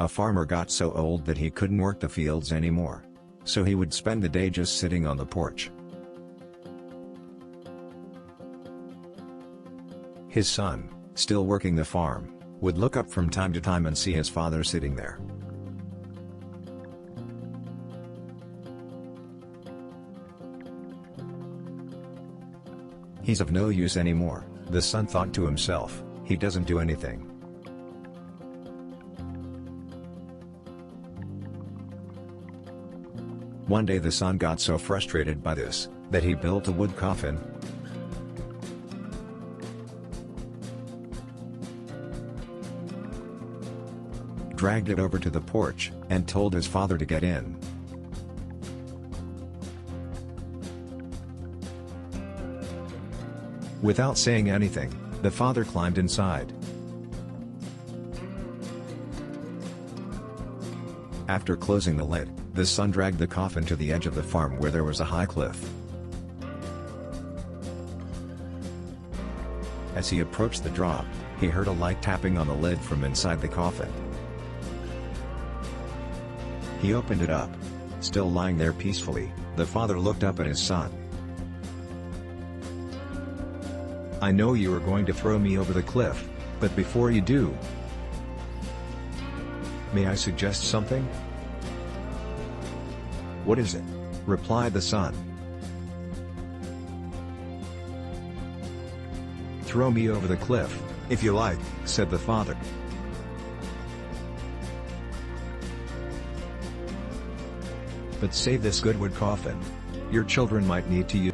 A farmer got so old that he couldn't work the fields anymore. So he would spend the day just sitting on the porch. His son, still working the farm, would look up from time to time and see his father sitting there. He's of no use anymore, the son thought to himself, he doesn't do anything. One day the son got so frustrated by this, that he built a wood coffin, dragged it over to the porch, and told his father to get in. Without saying anything, the father climbed inside. After closing the lid, the son dragged the coffin to the edge of the farm where there was a high cliff. As he approached the drop, he heard a light tapping on the lid from inside the coffin. He opened it up. Still lying there peacefully, the father looked up at his son. "I know you are going to throw me over the cliff, but before you do, may I suggest something?" "What is it?" replied the son. "Throw me over the cliff, if you like," said the father. "But save this good wood coffin. Your children might need to use